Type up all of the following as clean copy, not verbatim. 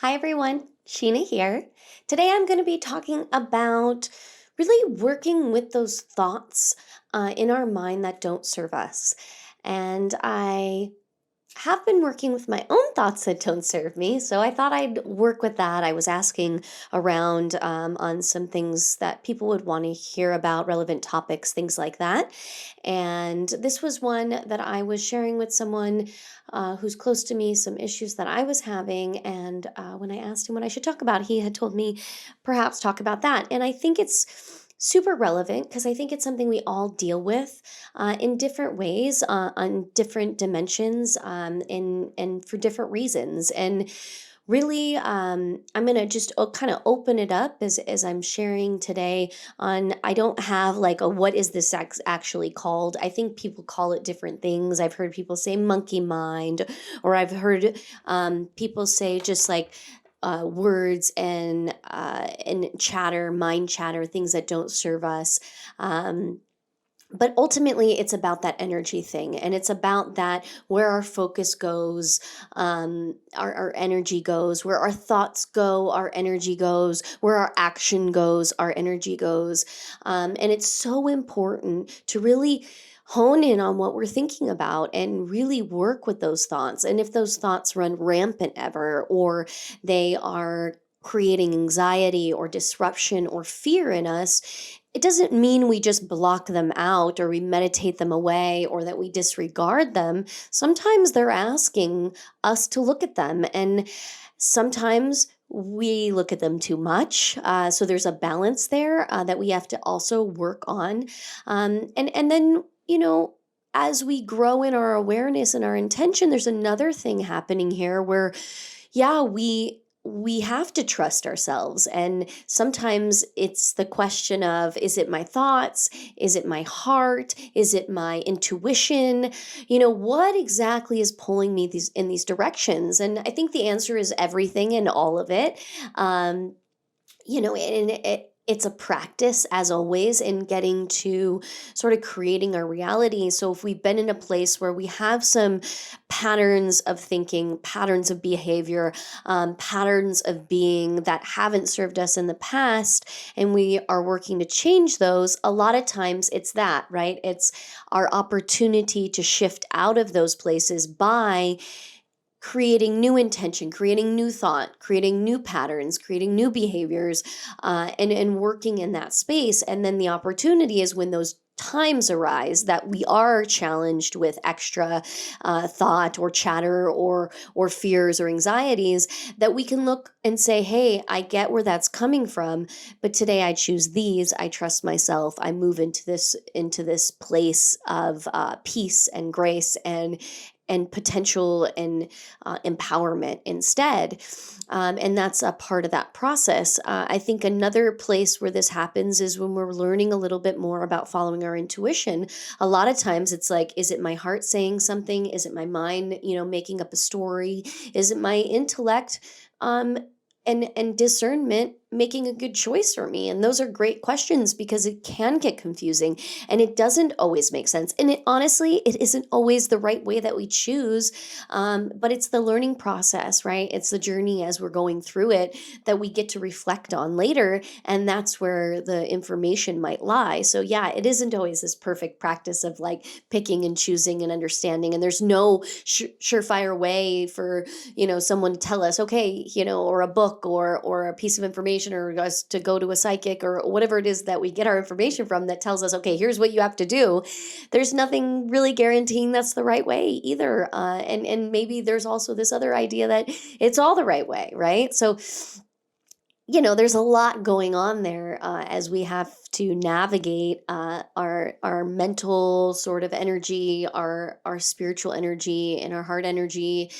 Hi everyone, Sheena here. Today I'm going to be talking about really working with those thoughts in our mind that don't serve us. And I have been working with my own thoughts that don't serve me, so I thought I'd work with that. I was asking around on some things that people would want to hear about, relevant topics, things like that. And this was one that I was sharing with someone who's close to me, some issues that I was having. And when I asked him what I should talk about, he had told me perhaps talk about that. And I think it's super relevant because I think it's something we all deal with in different ways, on different dimensions, and for different reasons. And really, I'm going to just kind of open it up as I'm sharing today on, I don't have like a what is this actually called. I think people call it different things. I've heard people say monkey mind, or I've heard people say just like words and chatter, mind chatter, things that don't serve us. But ultimately, it's about that energy thing, and it's about that where our focus goes, our energy goes, where our thoughts go, our energy goes, where our action goes, our energy goes. And it's so important to really hone in on what we're thinking about and really work with those thoughts. And if those thoughts run rampant ever, or they are creating anxiety or disruption or fear in us, it doesn't mean we just block them out or we meditate them away or that we disregard them. Sometimes they're asking us to look at them, and sometimes we look at them too much. So there's a balance there that we have to also work on. And then, as we grow in our awareness and our intention, there's another thing happening here where, yeah, we have to trust ourselves. And sometimes it's the question of, is it my thoughts? Is it my heart? Is it my intuition? What exactly is pulling me in these directions? And I think the answer is everything and all of it. And it's a practice, as always, in getting to sort of creating our reality. So if we've been in a place where we have some patterns of thinking, patterns of behavior, patterns of being that haven't served us in the past, and we are working to change those, a lot of times it's that, right? It's our opportunity to shift out of those places by creating new intention, creating new thought, creating new patterns, creating new behaviors, and working in that space. And then the opportunity is when those times arise that we are challenged with extra thought or chatter or fears or anxieties, that we can look and say, hey, I get where that's coming from, but today I choose these. I trust myself. I move into this place of peace and grace and potential and empowerment instead. And that's a part of that process. I think another place where this happens is when we're learning a little bit more about following our intuition. A lot of times it's like, is it my heart saying something? Is it my mind, making up a story? Is it my intellect? And discernment making a good choice for me? And those are great questions because it can get confusing and it doesn't always make sense. And it isn't always the right way that we choose, but it's the learning process, right? It's the journey as we're going through it that we get to reflect on later. And that's where the information might lie. So yeah, it isn't always this perfect practice of like picking and choosing and understanding. And there's no surefire way for, someone to tell us, okay, or a book or a piece of information, or us to go to a psychic or whatever it is that we get our information from that tells us, okay, here's what you have to do. There's nothing really guaranteeing that's the right way either. And maybe there's also this other idea that it's all the right way, right? So there's a lot going on there as we have to navigate our mental sort of energy, our spiritual energy, and our heart energy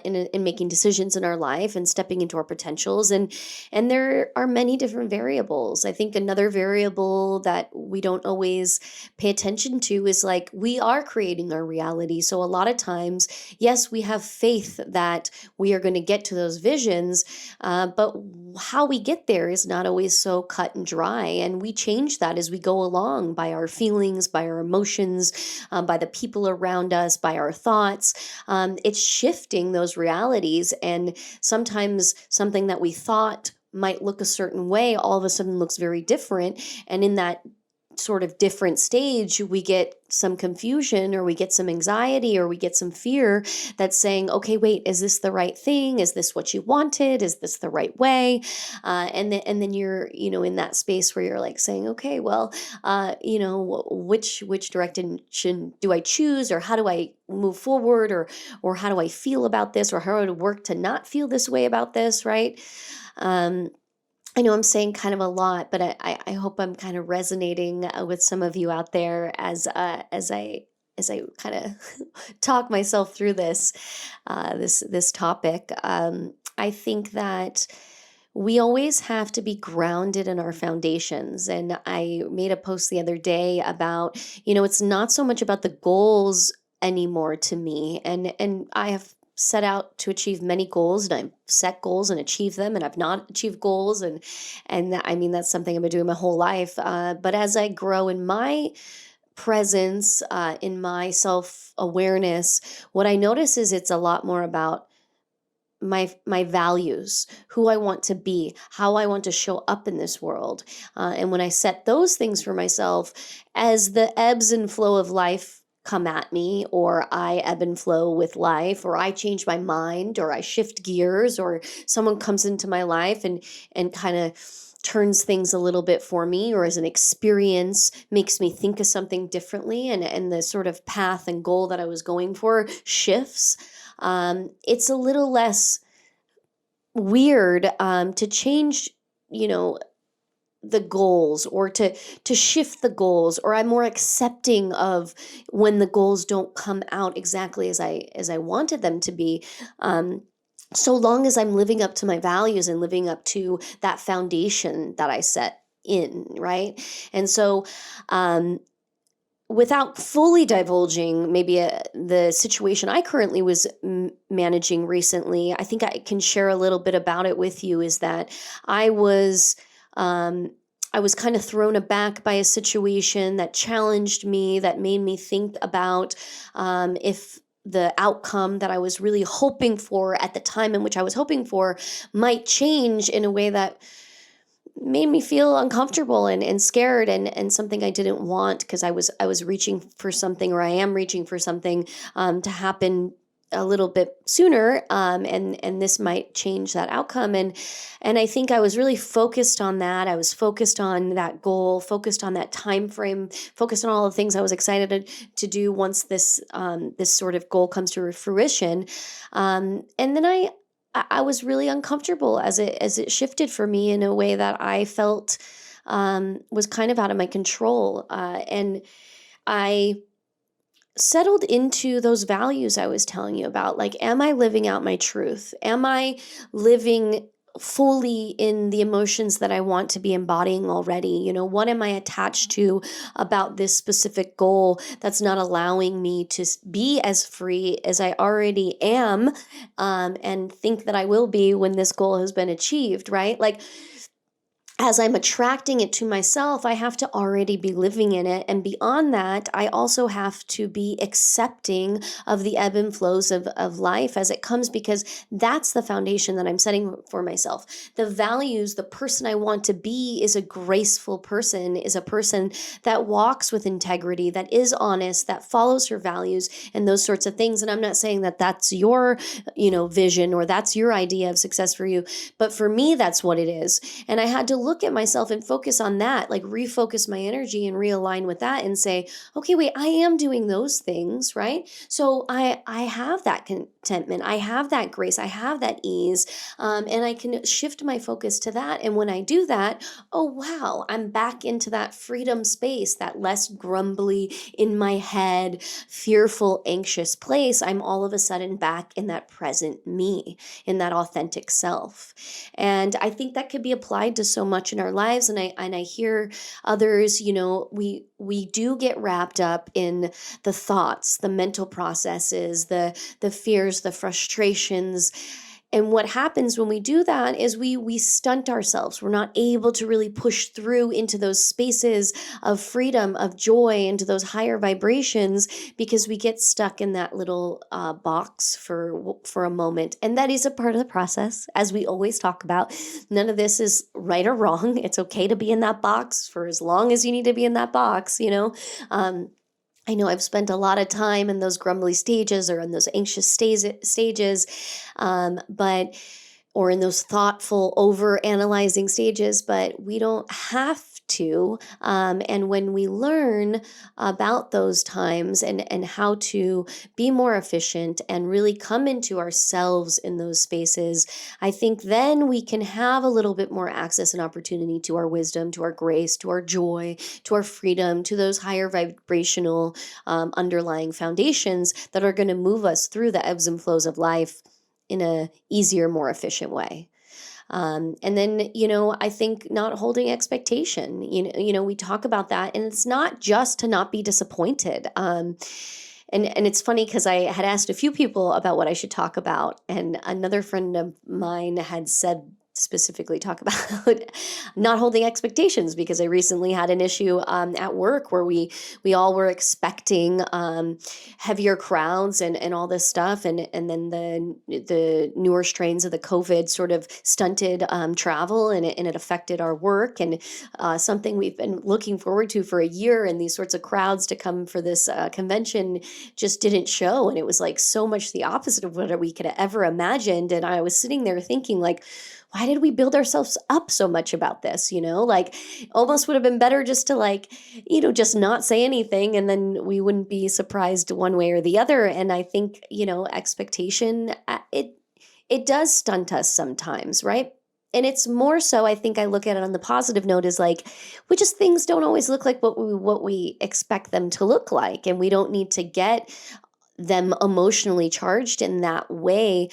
in making decisions in our life and stepping into our potentials. And there are many different variables. I think another variable that we don't always pay attention to is like we are creating our reality. So a lot of times, yes, we have faith that we are going to get to those visions, but how we get there is not always so cut and dry, and we change that as we go along by our feelings, by our emotions, by the people around us, by our thoughts. It's shifting those realities. And sometimes something that we thought might look a certain way all of a sudden looks very different. And in that sort of different stage, we get some confusion, or we get some anxiety, or we get some fear that's saying, okay, wait, is this the right thing? Is this what you wanted? Is this the right way? And then you're, in that space where you're like saying, okay, well, which direction do I choose, or how do I move forward, or how do I feel about this, or how do I work to not feel this way about this, right? I know I'm saying kind of a lot, but I hope I'm kind of resonating with some of you out there as I kind of talk myself through this topic. I think that we always have to be grounded in our foundations. And I made a post the other day about, it's not so much about the goals anymore to me. And I have set out to achieve many goals, and I've set goals and achieved them, and I've not achieved goals. And I mean, that's something I've been doing my whole life. But as I grow in my presence, in my self-awareness, what I notice is it's a lot more about my values, who I want to be, how I want to show up in this world. And when I set those things for myself, as the ebbs and flow of life come at me, or I ebb and flow with life, or I change my mind, or I shift gears, or someone comes into my life and kind of turns things a little bit for me, or as an experience makes me think of something differently, and the sort of path and goal that I was going for shifts. It's a little less weird to change, the goals, or to shift the goals, or I'm more accepting of when the goals don't come out exactly as I wanted them to be. So long as I'm living up to my values and living up to that foundation that I set in, right? And so, without fully divulging maybe the situation I currently was managing recently, I think I can share a little bit about it with you. Is that I was kind of thrown aback by a situation that challenged me, that made me think about if the outcome that I was really hoping for at the time in which I was hoping for might change in a way that made me feel uncomfortable and scared, and something I didn't want, because I was reaching for something, or I am reaching for something to happen a little bit sooner, and this might change that outcome. And I think I was really focused on that. I was focused on that goal, focused on that time frame, focused on all the things I was excited to do once this sort of goal comes to fruition. And then I was really uncomfortable as it shifted for me in a way that I felt was kind of out of my control. And I settled into those values I was telling you about. Like, am I living out my truth? Am I living fully in the emotions that I want to be embodying already? What am I attached to about this specific goal that's not allowing me to be as free as I already am, and think that I will be when this goal has been achieved, right? Like, as I'm attracting it to myself, I have to already be living in it. And beyond that, I also have to be accepting of the ebb and flows of life as it comes, because that's the foundation that I'm setting for myself. The values, the person I want to be is a graceful person, is a person that walks with integrity, that is honest, that follows her values, and those sorts of things. And I'm not saying that that's your, vision, or that's your idea of success for you. But for me, that's what it is. And I had to look at myself and focus on that, like refocus my energy and realign with that, and say, okay, wait, I am doing those things, right? So I have that contentment, I have that grace, I have that ease, and I can shift my focus to that. And when I do that, oh wow, I'm back into that freedom space, that less grumbly, in my head, fearful, anxious place. I'm all of a sudden back in that present me, in that authentic self. And I think that could be applied to so much in our lives. And I hear others, we do get wrapped up in the thoughts, the mental processes, the fears, the frustrations. And what happens when we do that is we stunt ourselves. We're not able to really push through into those spaces of freedom, of joy, into those higher vibrations, because we get stuck in that little box for a moment. And that is a part of the process, as we always talk about. None of this is right or wrong. It's okay to be in that box for as long as you need to be in that box, you know. I know I've spent a lot of time in those grumbly stages, or in those anxious stages, but or in those thoughtful, over analyzing stages, but we don't have to. And when we learn about those times, and how to be more efficient and really come into ourselves in those spaces, I think then we can have a little bit more access and opportunity to our wisdom, to our grace, to our joy, to our freedom, to those higher vibrational underlying foundations that are going to move us through the ebbs and flows of life in a easier, more efficient way. And then, I think not holding expectation, we talk about that, and it's not just to not be disappointed. And it's funny because I had asked a few people about what I should talk about, and another friend of mine had said, specifically talk about not holding expectations, because I recently had an issue at work where we all were expecting heavier crowds and all this stuff, and then the newer strains of the COVID sort of stunted travel, and it affected our work, and something we've been looking forward to for a year, and these sorts of crowds to come for this convention just didn't show, and it was like so much the opposite of what we could have ever imagined. And I was sitting there thinking, like, why did we build ourselves up so much about this? Like, almost would have been better just to, like, just not say anything, and then we wouldn't be surprised one way or the other. And I think, expectation, it does stunt us sometimes, right? And it's more so, I think I look at it on the positive note, is like, things don't always look like what we expect them to look like, and we don't need to get them emotionally charged in that way.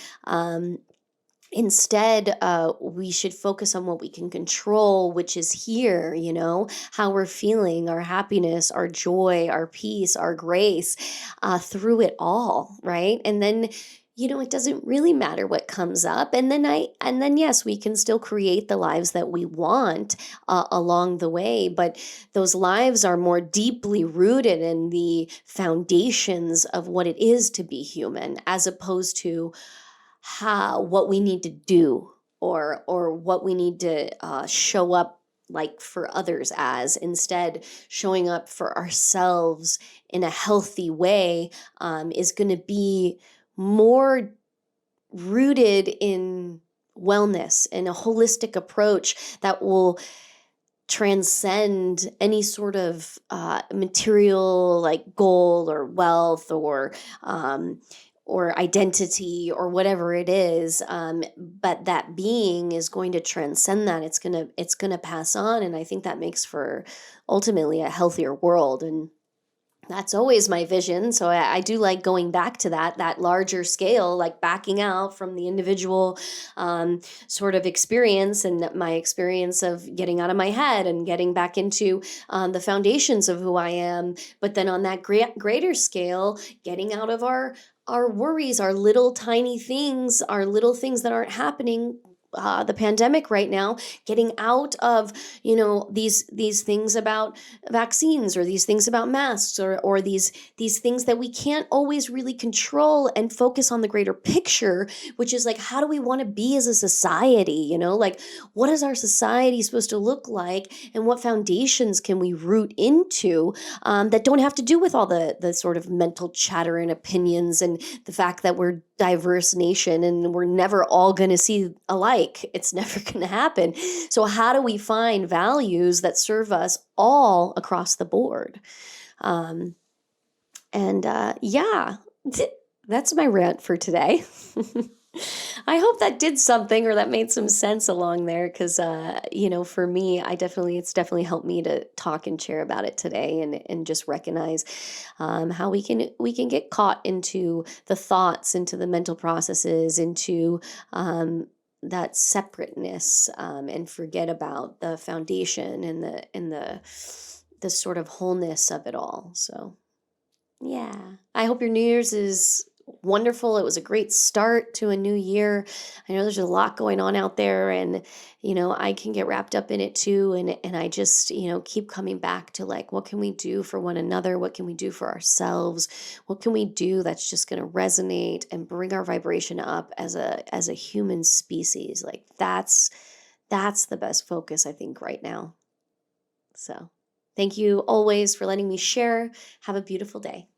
Instead, we should focus on what we can control, which is here, how we're feeling, our happiness, our joy, our peace, our grace, through it all, right? And then, it doesn't really matter what comes up. And then yes, we can still create the lives that we want along the way, but those lives are more deeply rooted in the foundations of what it is to be human, as opposed to what we need to do, or what we need to show up like for others as. Instead, showing up for ourselves in a healthy way is going to be more rooted in wellness and a holistic approach that will transcend any sort of material, like goal or wealth, or identity, or whatever it is. But that being is going to transcend that. It's gonna pass on, and I think that makes for ultimately a healthier world. And that's always my vision. So I do like going back to that larger scale, like backing out from the individual sort of experience, and my experience of getting out of my head and getting back into the foundations of who I am. But then on that greater scale, getting out of our worries, our little tiny things, our little things that aren't happening. The pandemic right now, getting out of these things about vaccines, or these things about masks, or these things that we can't always really control, and focus on the greater picture, which is like, how do we want to be as a society? Like, what is our society supposed to look like, and what foundations can we root into that don't have to do with all the sort of mental chatter and opinions, and the fact that we're diverse nation and we're never all going to see alike. It's never going to happen. So how do we find values that serve us all across the board? Yeah, that's my rant for today. I hope that did something, or that made some sense along there, because for me, it's definitely helped me to talk and share about it today, and just recognize how we can get caught into the thoughts, into the mental processes, into that separateness, and forget about the foundation and the sort of wholeness of it all. So yeah, I hope your New Year's is wonderful. It was a great start to a new year. I know there's a lot going on out there, and I can get wrapped up in it too, and I just, keep coming back to like, what can we do for one another? What can we do for ourselves? What can we do that's just going to resonate and bring our vibration up as a human species? Like that's the best focus I think right now. So, thank you always for letting me share. Have a beautiful day.